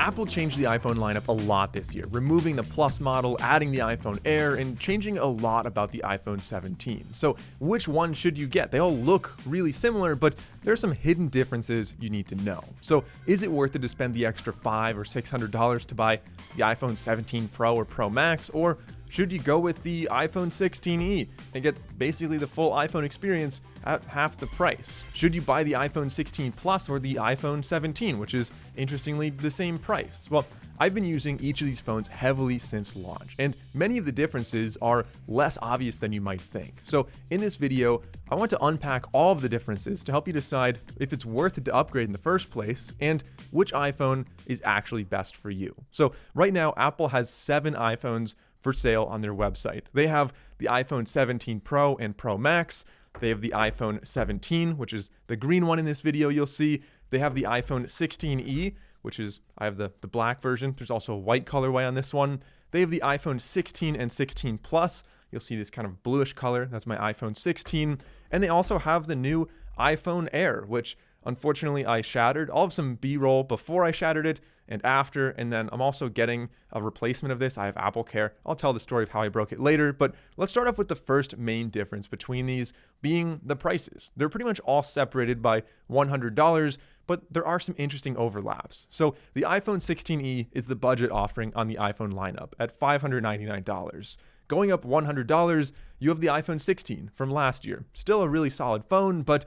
Apple changed the iPhone lineup a lot this year, removing the Plus model, adding the iPhone Air, and changing a lot about the iPhone 17. So which one should you get? They all look really similar, but there's some hidden differences you need to know. So is it worth it to spend the extra $500 or $600 to buy the iPhone 17 Pro or Pro Max, or should you go with the iPhone 16e and get basically the full iPhone experience at half the price? Should you buy the iPhone 16 Plus or the iPhone 17, which is interestingly the same price? Well, I've been using each of these phones heavily since launch, and many of the differences are less obvious than you might think. So in this video, I want to unpack all of the differences to help you decide if it's worth it to upgrade in the first place and which iPhone is actually best for you. So right now, Apple has 7 iPhones for sale on their website. They have the iPhone 17 Pro and Pro Max. They have the iPhone 17, which is the green one in this video you'll see. They have the iPhone 16e, which is, I have the black version. There's also a white colorway on this one. They have the iPhone 16 and 16 Plus. You'll see this kind of bluish color. That's my iPhone 16. And they also have the new iPhone Air, which unfortunately I shattered. I'll have some B-roll before I shattered it and after, and then I'm also getting a replacement of this. I have Apple Care. I'll tell the story of how I broke it later, but let's start off with the first main difference between these being the prices. They're pretty much all separated by $100, but there are some interesting overlaps. So the iPhone 16e is the budget offering on the iPhone lineup at $599. Going up $100, you have the iPhone 16 from last year. Still a really solid phone, but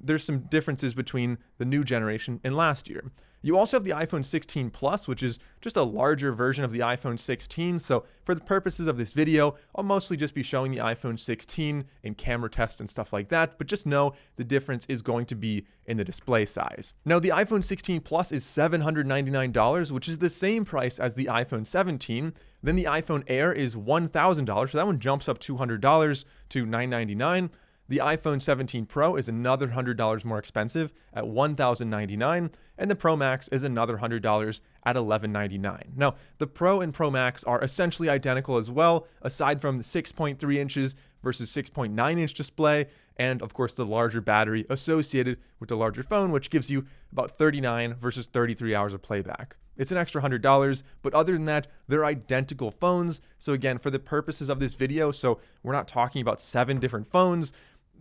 there's some differences between the new generation and last year. You also have the iPhone 16 Plus, which is just a larger version of the iPhone 16. So for the purposes of this video, I'll mostly just be showing the iPhone 16 in camera tests and stuff like that. But just know the difference is going to be in the display size. Now, the iPhone 16 Plus is $799, which is the same price as the iPhone 17. Then the iPhone Air is $1,000. So that one jumps up $200 to $999. The iPhone 17 Pro is another $100 more expensive at $1,099, and the Pro Max is another $100 at $1,199. Now, the Pro and Pro Max are essentially identical as well, aside from the 6.3 inches versus 6.9 inch display, and of course the larger battery associated with the larger phone, which gives you about 39 versus 33 hours of playback. It's an extra $100, but other than that, they're identical phones. So again, for the purposes of this video, so we're not talking about 7 different phones,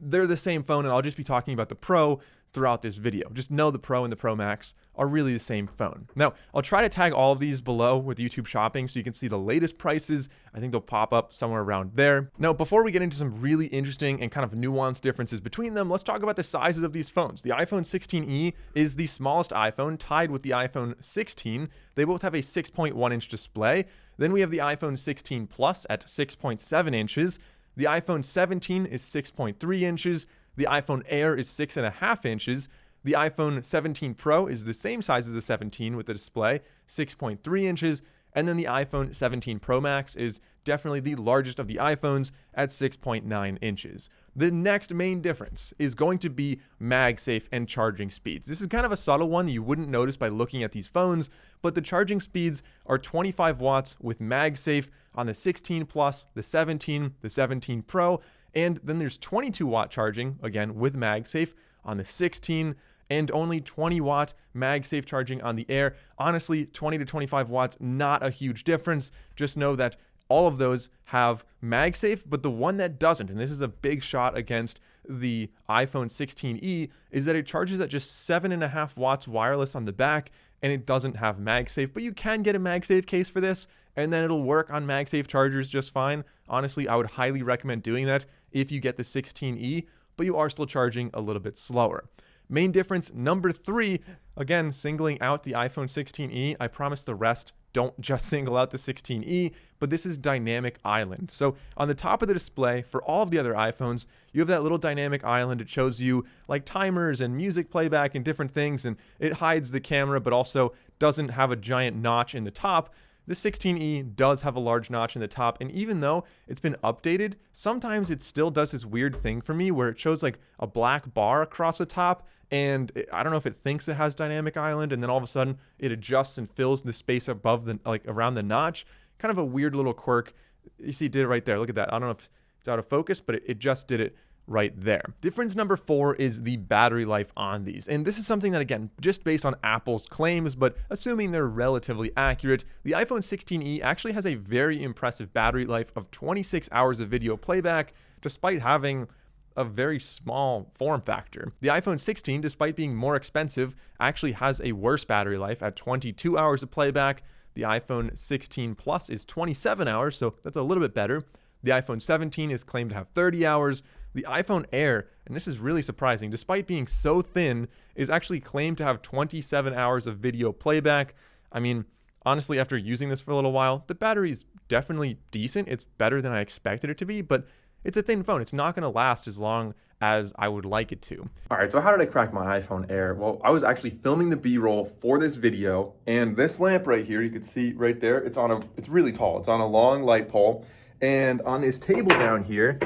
they're the same phone, and I'll just be talking about the Pro throughout this video. Just know the Pro and the Pro Max are really the same phone. Now, I'll try to tag all of these below with YouTube Shopping so you can see the latest prices. I think they'll pop up somewhere around there. Now, before we get into some really interesting and kind of nuanced differences between them, let's talk about the sizes of these phones. The iPhone 16e is the smallest iPhone, tied with the iPhone 16. They both have a 6.1 inch display. Then we have the iPhone 16 Plus at 6.7 inches. The iPhone 17 is 6.3 inches. The iPhone Air is 6.5 inches. The iPhone 17 Pro is the same size as the 17 with the display, 6.3 inches. And then the iPhone 17 Pro Max is definitely the largest of the iPhones at 6.9 inches. The next main difference is going to be MagSafe and charging speeds. This is kind of a subtle one that you wouldn't notice by looking at these phones, but the charging speeds are 25 watts with MagSafe on the 16 Plus, the 17, the 17 Pro, and then there's 22 watt charging, again with MagSafe, on the 16, and only 20 watt MagSafe charging on the Air. Honestly, 20 to 25 watts, not a huge difference. Just know that all of those have MagSafe, but the one that doesn't, and this is a big shot against the iPhone 16e, is that it charges at just 7.5 watts wireless on the back, and it doesn't have MagSafe, but you can get a MagSafe case for this, and then it'll work on MagSafe chargers just fine. Honestly, I would highly recommend doing that if you get the 16e, but you are still charging a little bit slower. Main difference number 3, again, singling out the iPhone 16e. I promise the rest don't just single out the 16e, but this is dynamic island. So on the top of the display for all of the other iPhones, you have that little dynamic island. It shows you like timers and music playback and different things, and it hides the camera, but also doesn't have a giant notch in the top. The 16e does have a large notch in the top, and even though it's been updated, sometimes it still does this weird thing for me where it shows like a black bar across the top, and I don't know if it thinks it has dynamic island, and then all of a sudden it adjusts and fills the space above the, like around the notch. Kind of a weird little quirk. You see, it did it right there. Look at that. I don't know if it's out of focus, but it just did it right there. Difference number 4 is the battery life on these. And this is something that, again, just based on Apple's claims, but assuming they're relatively accurate, the iPhone 16e actually has a very impressive battery life of 26 hours of video playback, despite having a very small form factor. The iPhone 16, despite being more expensive, actually has a worse battery life at 22 hours of playback. The iPhone 16 Plus is 27 hours, so that's a little bit better. The iPhone 17 is claimed to have 30 hours. The iPhone Air, and this is really surprising, despite being so thin, is actually claimed to have 27 hours of video playback. I mean, honestly, after using this for a little while, the battery is definitely decent. It's better than I expected it to be, but it's a thin phone. It's not going to last as long as I would like it to. All right, so how did I crack my iPhone Air? Well, I was actually filming the B-roll for this video, and this lamp right here, you can see right there, it's really tall. It's on a long light pole, and on this table down here,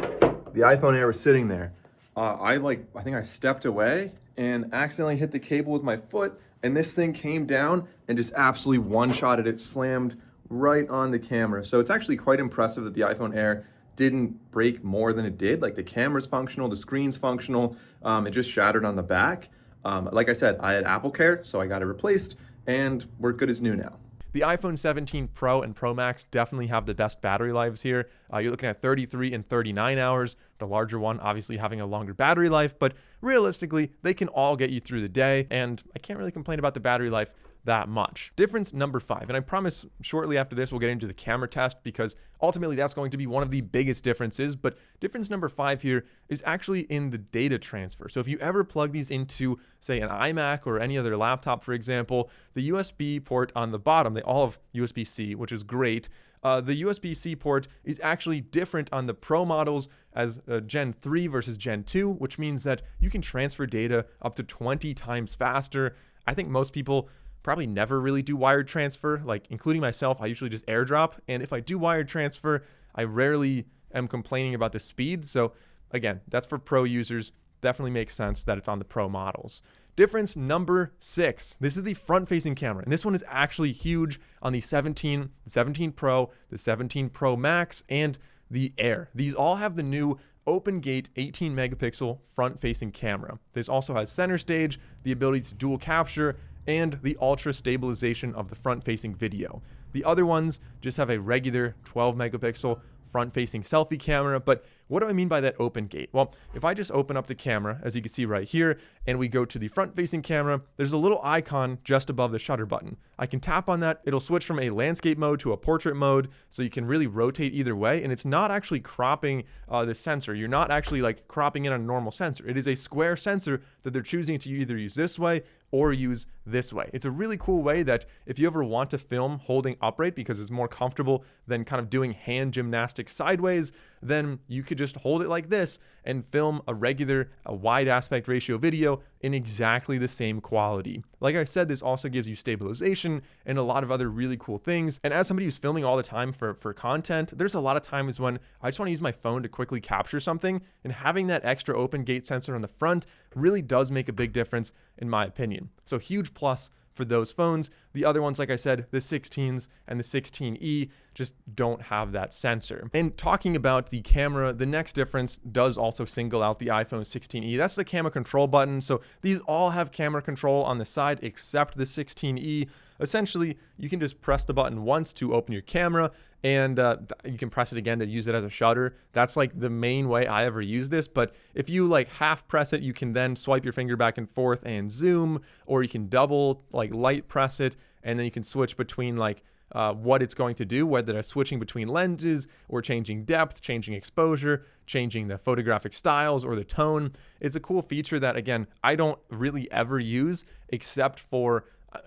the iPhone Air was sitting there. I think I stepped away and accidentally hit the cable with my foot, and this thing came down and just absolutely one-shotted it, slammed right on the camera. So it's actually quite impressive that the iPhone Air didn't break more than it did. Like, the camera's functional, the screen's functional. It just shattered on the back. Like I said, I had Apple Care, so I got it replaced, and we're good as new now. The iPhone 17 Pro and Pro Max definitely have the best battery lives here. You're looking at 33 and 39 hours. The larger one obviously having a longer battery life, but realistically, they can all get you through the day, and I can't really complain about the battery life that much. Difference number 5, and I promise shortly after this we'll get into the camera test, because ultimately that's going to be one of the biggest differences. But difference number 5 here is actually in the data transfer. So if you ever plug these into, say, an iMac or any other laptop, for example, the USB port on the bottom, they all have USB-C, which is great. The USB-C port is actually different on the Pro models as Gen 3 versus Gen 2, which means that you can transfer data up to 20 times faster. I think most people probably never really do wired transfer, like including myself. I usually just AirDrop, and if I do wired transfer, I rarely am complaining about the speed. So again, that's for Pro users. Definitely makes sense that it's on the Pro models. Difference number 6. This is the front-facing camera, and this one is actually huge on the 17, the 17 Pro, the 17 Pro Max, and the Air. These all have the new open gate 18 megapixel front-facing camera. This also has center stage, the ability to dual capture, and the ultra stabilization of the front-facing video. The other ones just have a regular 12 megapixel front-facing selfie camera. But what do I mean by that open gate? Well, if I just open up the camera, as you can see right here, and we go to the front-facing camera, there's a little icon just above the shutter button. I can tap on that. It'll switch from a landscape mode to a portrait mode, so you can really rotate either way, and it's not actually cropping the sensor. You're not actually like cropping in on a normal sensor. It is a square sensor that they're choosing to either use this way or use this way. It's a really cool way that if you ever want to film holding upright because it's more comfortable than kind of doing hand gymnastics sideways, then you could just hold it like this and film a wide aspect ratio video in exactly the same quality. Like I said, this also gives you stabilization and a lot of other really cool things. And as somebody who's filming all the time for content, there's a lot of times when I just want to use my phone to quickly capture something, and having that extra open gate sensor on the front really does make a big difference in my opinion. So huge plus for those phones. The other ones, like I said, the 16s and the 16e just don't have that sensor. And talking about the camera, the next difference does also single out the iPhone 16e. That's the camera control button. So these all have camera control on the side except the 16e. Essentially, you can just press the button once to open your camera, and you can press it again to use it as a shutter. That's like the main way I ever use this. But if you like half press it, you can then swipe your finger back and forth and zoom, or you can double like light press it, and then you can switch between like what it's going to do, whether it's switching between lenses or changing depth, changing exposure, changing the photographic styles or the tone. It's a cool feature that, again, I don't really ever use except for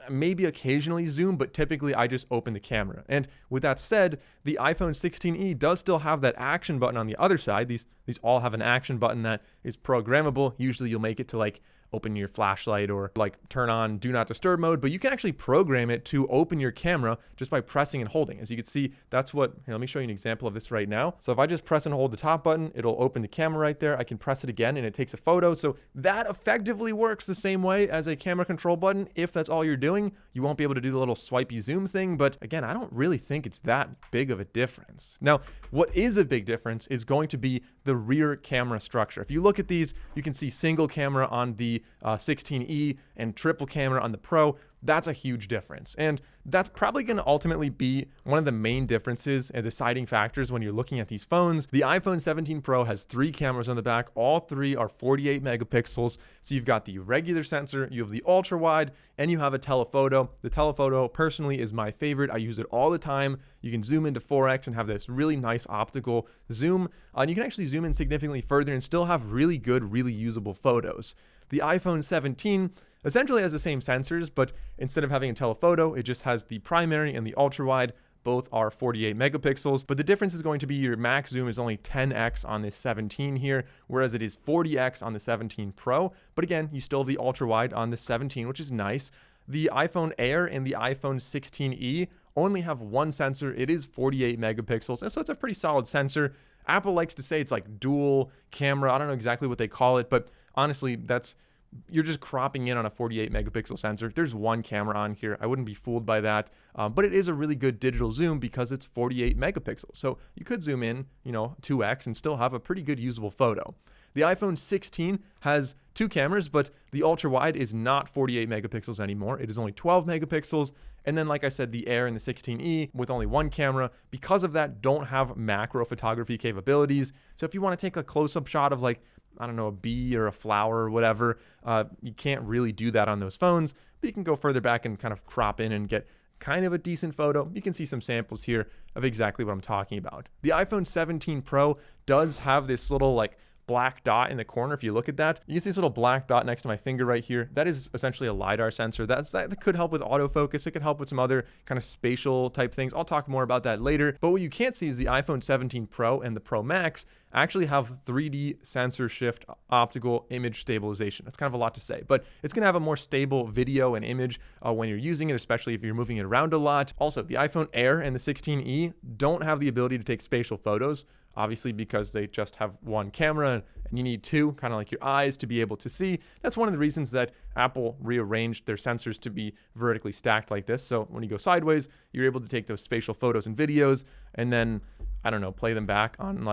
maybe occasionally zoom, but typically I just open the camera. And with that said, the iPhone 16e does still have that action button on the other side. These all have an action button that is programmable. Usually you'll make it to like open your flashlight or like turn on do not disturb mode, but you can actually program it to open your camera just by pressing and holding. As you can see, that's what, here, let me show you an example of this right now. So if I just press and hold the top button, it'll open the camera right there. I can press it again and it takes a photo. So that effectively works the same way as a camera control button. If that's all you're doing, you won't be able to do the little swipey zoom thing. But again, I don't really think it's that big of a difference. Now, what is a big difference is going to be the rear camera structure. If you look at these, you can see single camera on the 16E and triple camera on the Pro. That's a huge difference. And that's probably going to ultimately be one of the main differences and deciding factors when you're looking at these phones. The iPhone 17 Pro has 3 cameras on the back. All 3 are 48 megapixels. So you've got the regular sensor, you have the ultra wide, and you have a telephoto. The telephoto personally is my favorite. I use it all the time. You can zoom into 4x and have this really nice optical zoom. And you can actually zoom in significantly further and still have really good, really usable photos. The iPhone 17 essentially has the same sensors, but instead of having a telephoto, it just has the primary and the ultra wide. Both are 48 megapixels, but the difference is going to be your max zoom is only 10x on this 17 here, whereas it is 40x on the 17 Pro. But again, you still have the ultra wide on the 17, which is nice. The iPhone Air and the iPhone 16e only have one sensor. It is 48 megapixels, and so it's a pretty solid sensor. Apple likes to say it's like dual camera. I don't know exactly what they call it, but honestly, you're just cropping in on a 48 megapixel sensor. There's one camera on here. I wouldn't be fooled by that. But it is a really good digital zoom because it's 48 megapixels. So you could zoom in, 2x and still have a pretty good usable photo. The iPhone 16 has 2 cameras, but the ultra wide is not 48 megapixels anymore. It is only 12 megapixels. And then, like I said, the Air and the 16e with only 1 camera, because of that, don't have macro photography capabilities. So if you want to take a close-up shot of a bee or a flower or whatever, you can't really do that on those phones, but you can go further back and kind of crop in and get kind of a decent photo. You can see some samples here of exactly what I'm talking about. The iPhone 17 Pro does have this little black dot in the corner. If you look at that, you can see this little black dot next to my finger right here. That is essentially a LiDAR sensor. That could help with autofocus. It could help with some other kind of spatial type things. I'll talk more about that later. But what you can't see is the iPhone 17 Pro and the Pro Max actually have 3D sensor shift optical image stabilization. That's kind of a lot to say, but it's going to have a more stable video and image when you're using it, especially if you're moving it around a lot. Also, the iPhone Air and the 16e don't have the ability to take spatial photos, obviously because they just have 1 camera and you need 2, kind of like your eyes, to be able to see. That's one of the reasons that Apple rearranged their sensors to be vertically stacked like this. So when you go sideways, you're able to take those spatial photos and videos and then, play them back on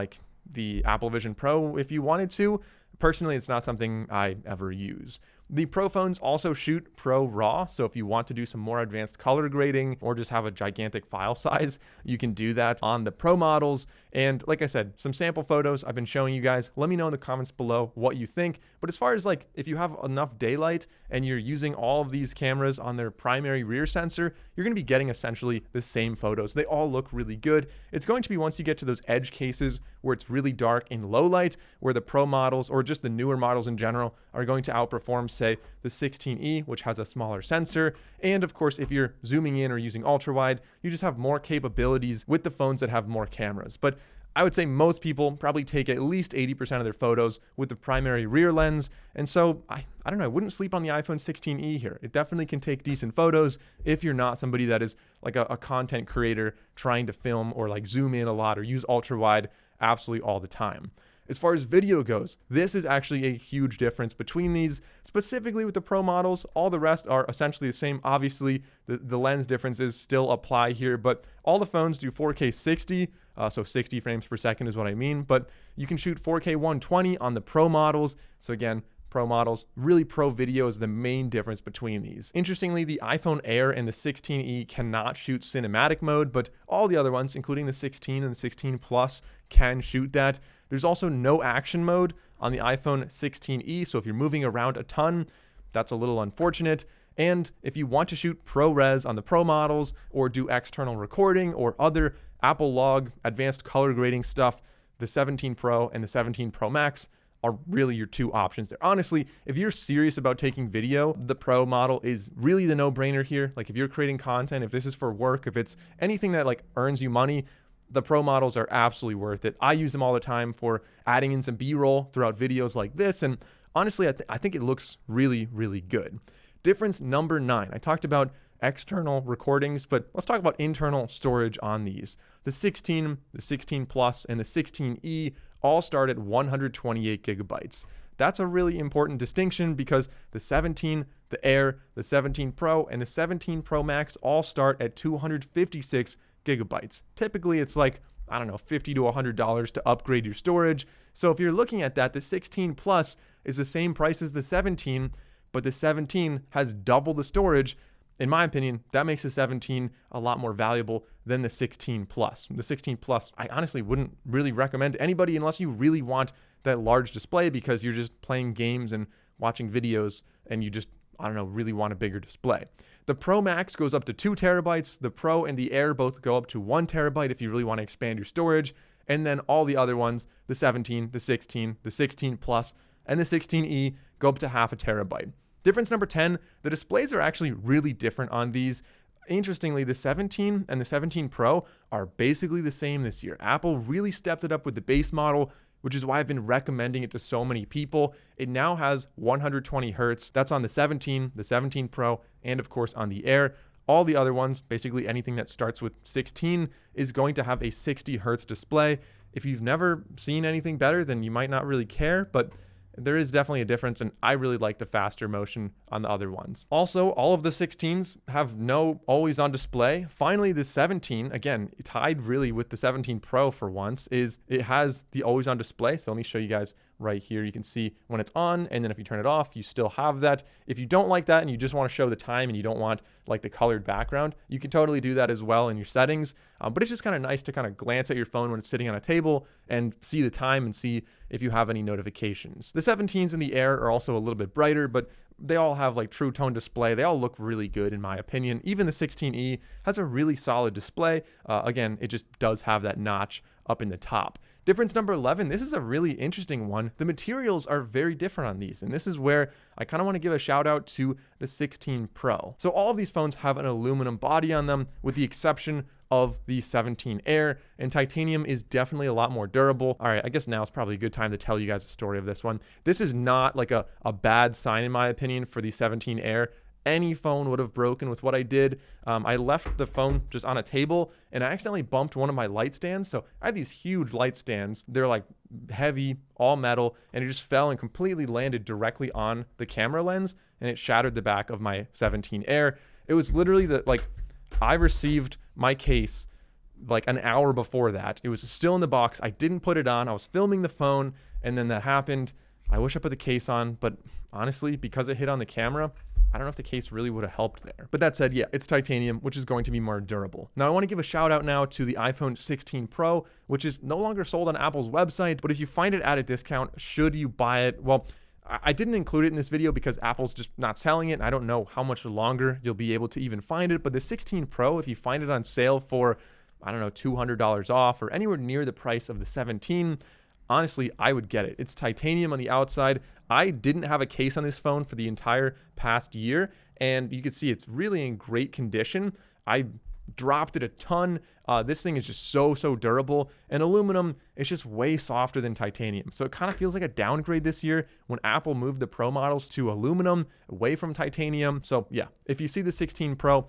the Apple Vision Pro if you wanted to. Personally, it's not something I ever use. The Pro phones also shoot Pro RAW, so if you want to do some more advanced color grading or just have a gigantic file size, you can do that on the Pro models. And like I said, some sample photos I've been showing you guys. Let me know in the comments below what you think. But as far as if you have enough daylight and you're using all of these cameras on their primary rear sensor, you're going to be getting essentially the same photos. They all look really good. It's going to be once you get to those edge cases where it's really dark in low light, where the Pro models or just the newer models in general are going to outperform, say, the 16e, which has a smaller sensor. And of course, if you're zooming in or using ultra wide, you just have more capabilities with the phones that have more cameras. But I would say most people probably take at least 80% of their photos with the primary rear lens. And so I don't know, I wouldn't sleep on the iPhone 16e here. It definitely can take decent photos if you're not somebody that is a content creator trying to film or zoom in a lot or use ultra wide absolutely all the time. As far as video goes, this is actually a huge difference between these, specifically with the Pro models. All the rest are essentially the same. Obviously, the lens differences still apply here, but all the phones do 4K 60, so 60 frames per second is what I mean, but you can shoot 4K 120 on the Pro models. So again, Pro models, really Pro video is the main difference between these. Interestingly, the iPhone Air and the 16e cannot shoot cinematic mode, but all the other ones, including the 16 and the 16 Plus, can shoot that. There's also no action mode on the iPhone 16e, so if you're moving around a ton, that's a little unfortunate. And if you want to shoot ProRes on the Pro models or do external recording or other Apple Log advanced color grading stuff, the 17 Pro and the 17 Pro Max are really your 2 options there. Honestly, if you're serious about taking video, the Pro model is really the no-brainer here. If you're creating content, if this is for work, if it's anything that earns you money, the Pro models are absolutely worth it. I use them all the time for adding in some B-roll throughout videos like this, and honestly, I think it looks really, really good. Difference number 9. I talked about external recordings, but let's talk about internal storage on these. The 16, the 16 Plus, and the 16E all start at 128 gigabytes. That's a really important distinction because the 17, the Air, the 17 Pro, and the 17 Pro Max all start at 256 gigabytes. Typically, it's like, I don't know, $50 to $100 to upgrade your storage. So if you're looking at that, the 16 Plus is the same price as the 17, but the 17 has double the storage. In my opinion, that makes the 17 a lot more valuable than the 16 Plus. The 16 Plus, I honestly wouldn't really recommend to anybody unless you really want that large display because you're just playing games and watching videos and you just, I don't know, really want a bigger display. The Pro Max goes up to 2 terabytes. The Pro and the Air both go up to 1 terabyte if you really want to expand your storage. And then all the other ones, the 17, the 16, the 16 Plus, and the 16E go up to half a terabyte. Difference number 10, the displays are actually really different on these. Interestingly, the 17 and the 17 Pro are basically the same this year. Apple really stepped it up with the base model, which is why I've been recommending it to so many people. It now has 120 hertz. That's on the 17 Pro, and of course on the Air. All the other ones, basically anything that starts with 16, is going to have a 60 hertz display. If you've never seen anything better, then you might not really care, but there is definitely a difference, and I really like the faster motion on the other ones. Also, all of the 16s have no always on display. Finally, the 17, again, tied really with the 17 Pro for once, is it has the always on display. So let me show you guys right here. You can see when it's on, and then if you turn it off, you still have that. If you don't like that and you just want to show the time and you don't want like the colored background, you can totally do that as well in your settings. But it's just kind of nice to kind of glance at your phone when it's sitting on a table and see the time and see if you have any notifications. The 17s in the Air are also a little bit brighter, but they all have like true tone display. They all look really good in my opinion. Even the 16E has a really solid display. Again, it just does have that notch up in the top. Difference number 11, this is a really interesting one. The materials are very different on these, and this is where I kind of want to give a shout out to the 16 Pro. So all of these phones have an aluminum body on them with the exception of the 17 Air, and titanium is definitely a lot more durable. All right, I guess now is probably a good time to tell you guys the story of this one. This is not like a bad sign in my opinion for the 17 Air. Any phone would have broken with what I did. I left the phone just on a table and I accidentally bumped one of my light stands. So I had these huge light stands. They're like heavy, all metal, and it just fell and completely landed directly on the camera lens and it shattered the back of my 17 Air. It was literally I received my case like an hour before that. It was still in the box. I didn't put it on. I was filming the phone and then that happened. I wish I put the case on, but honestly, because it hit on the camera, I don't know if the case really would have helped there. But that said, yeah, it's titanium, which is going to be more durable. Now, I want to give a shout out now to the iPhone 16 Pro, which is no longer sold on Apple's website. But if you find it at a discount, should you buy it? Well, I didn't include it in this video because Apple's just not selling it. And I don't know how much longer you'll be able to even find it. But the 16 Pro, if you find it on sale for, I don't know, $200 off or anywhere near the price of the 17, honestly, I would get it. It's titanium on the outside. I didn't have a case on this phone for the entire past year, and you can see it's really in great condition. I dropped it a ton. This thing is just so durable, and aluminum is just way softer than titanium. So it kind of feels like a downgrade this year when Apple moved the Pro models to aluminum away from titanium. So yeah, if you see the 16 Pro,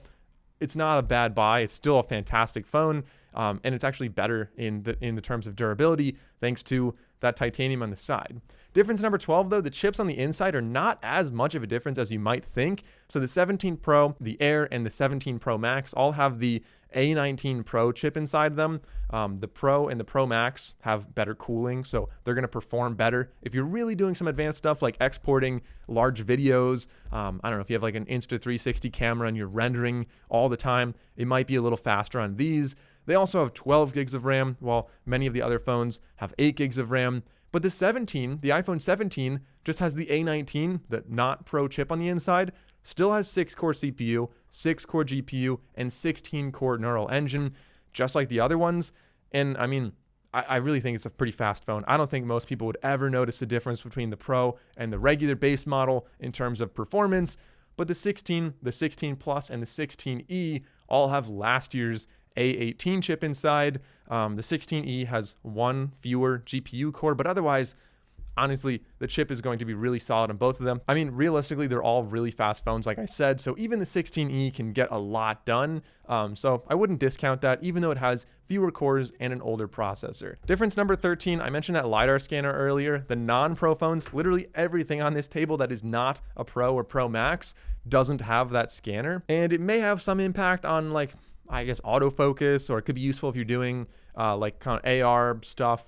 it's not a bad buy. It's still a fantastic phone, and it's actually better in the terms of durability thanks to that titanium on the side. Difference number 12, though, the chips on the inside are not as much of a difference as you might think. So the 17 Pro, the Air, and the 17 Pro Max all have the A19 Pro chip inside them. The Pro and the Pro Max have better cooling, so they're going to perform better. If you're really doing some advanced stuff like exporting large videos, I don't know, if you have like an Insta360 camera and you're rendering all the time, it might be a little faster on these. They also have 12 gigs of RAM, while many of the other phones have 8 gigs of RAM. But the 17, the iPhone 17, just has the A19, the not Pro chip on the inside, still has 6-core CPU, 6-core GPU, and 16-core neural engine, just like the other ones. And I mean, I really think it's a pretty fast phone. I don't think most people would ever notice the difference between the Pro and the regular base model in terms of performance. But the 16, the 16 Plus, and the 16E all have last year's A18 chip inside. The 16E has one fewer GPU core, but otherwise, honestly, the chip is going to be really solid on both of them. I mean, realistically, they're all really fast phones, like I said, so even the 16E can get a lot done. So I wouldn't discount that, even though it has fewer cores and an older processor. Difference number 13, I mentioned that LiDAR scanner earlier. The non-Pro phones, literally everything on this table that is not a Pro or Pro Max doesn't have that scanner. And it may have some impact on, like, I guess, autofocus, or it could be useful if you're doing like kind of AR stuff.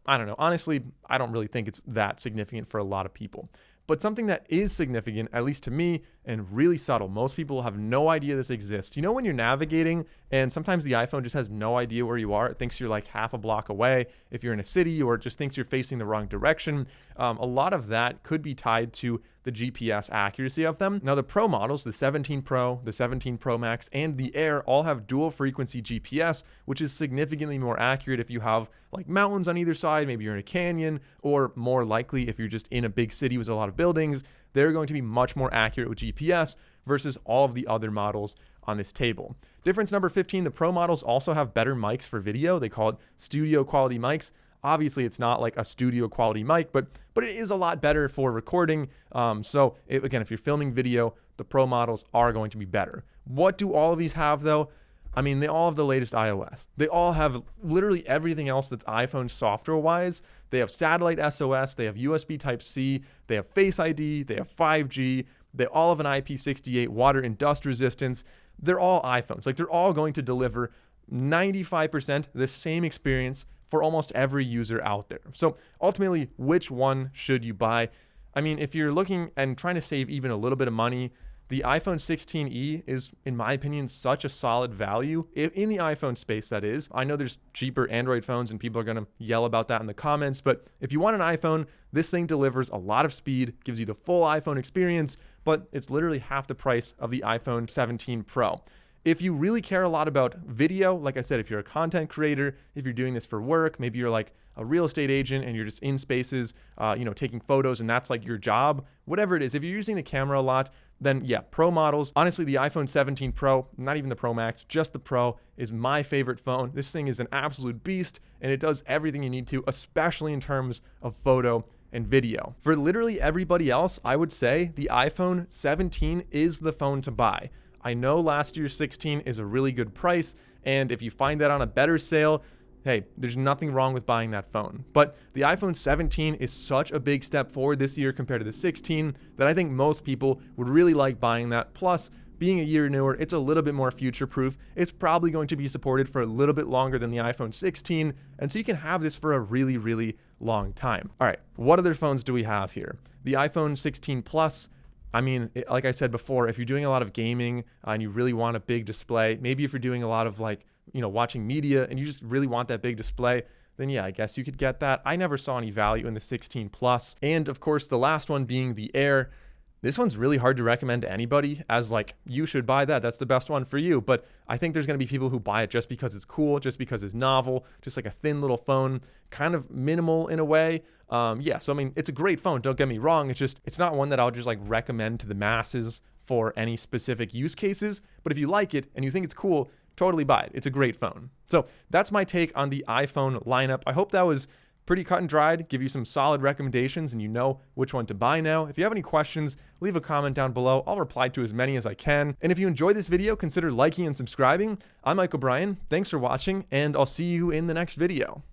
I don't know. Honestly, I don't really think it's that significant for a lot of people. But something that is significant, at least to me, and really subtle, most people have no idea this exists. You know, when you're navigating and sometimes the iPhone just has no idea where you are, it thinks you're like half a block away if you're in a city, or it just thinks you're facing the wrong direction. A lot of that could be tied to the GPS accuracy of them. Now, the Pro models, the 17 Pro, the 17 Pro Max, and the Air all have dual frequency GPS, which is significantly more accurate if you have like mountains on either side, maybe you're in a canyon, or more likely if you're just in a big city with a lot of buildings. They're going to be much more accurate with GPS versus all of the other models on this table. Difference number 15, the Pro models also have better mics for video. They call it studio quality mics. Obviously, it's not like a studio quality mic, but it is a lot better for recording. Again, if you're filming video, the Pro models are going to be better. What do all of these have though? I mean, they all have the latest iOS. They all have literally everything else that's iPhone software-wise. They have satellite SOS, they have USB Type-C, they have Face ID, they have 5G, they all have an IP68 water and dust resistance. They're all iPhones. Like, they're all going to deliver 95% the same experience for almost every user out there. So ultimately, which one should you buy? I mean, if you're looking and trying to save even a little bit of money, the iPhone 16e is, in my opinion, such a solid value in the iPhone space, that is. I know there's cheaper Android phones and people are going to yell about that in the comments, but if you want an iPhone, this thing delivers a lot of speed, gives you the full iPhone experience, but it's literally half the price of the iPhone 17 Pro. If you really care a lot about video, like I said, if you're a content creator, if you're doing this for work, maybe you're like a real estate agent and you're just in spaces, taking photos, and that's like your job, whatever it is, if you're using the camera a lot, then yeah, Pro models. Honestly, the iPhone 17 Pro, not even the Pro Max, just the Pro, is my favorite phone. This thing is an absolute beast, and it does everything you need to, especially in terms of photo and video. For literally everybody else, I would say the iPhone 17 is the phone to buy. I know last year's 16 is a really good price, and if you find that on a better sale, hey, there's nothing wrong with buying that phone. But the iPhone 17 is such a big step forward this year compared to the 16 that I think most people would really like buying that. Plus, being a year newer, it's a little bit more future-proof. It's probably going to be supported for a little bit longer than the iPhone 16, and so you can have this for a really, really long time. All right, what other phones do we have here? The iPhone 16 Plus. I mean, like I said before, if you're doing a lot of gaming and you really want a big display, maybe if you're doing a lot of watching media and you just really want that big display, then yeah, I guess you could get that. I never saw any value in the 16 Plus. And of course, the last one being the Air. This one's really hard to recommend to anybody as like, you should buy that. That's the best one for you. But I think there's going to be people who buy it just because it's cool, just because it's novel, just like a thin little phone, kind of minimal in a way. So I mean, it's a great phone. Don't get me wrong. It's not one that I'll just like recommend to the masses for any specific use cases. But if you like it and you think it's cool, totally buy it. It's a great phone. So that's my take on the iPhone lineup. I hope that was pretty cut and dried, give you some solid recommendations, and you know which one to buy now. If you have any questions, leave a comment down below. I'll reply to as many as I can. And if you enjoyed this video, consider liking and subscribing. I'm Mike O'Brien. Thanks for watching, and I'll see you in the next video.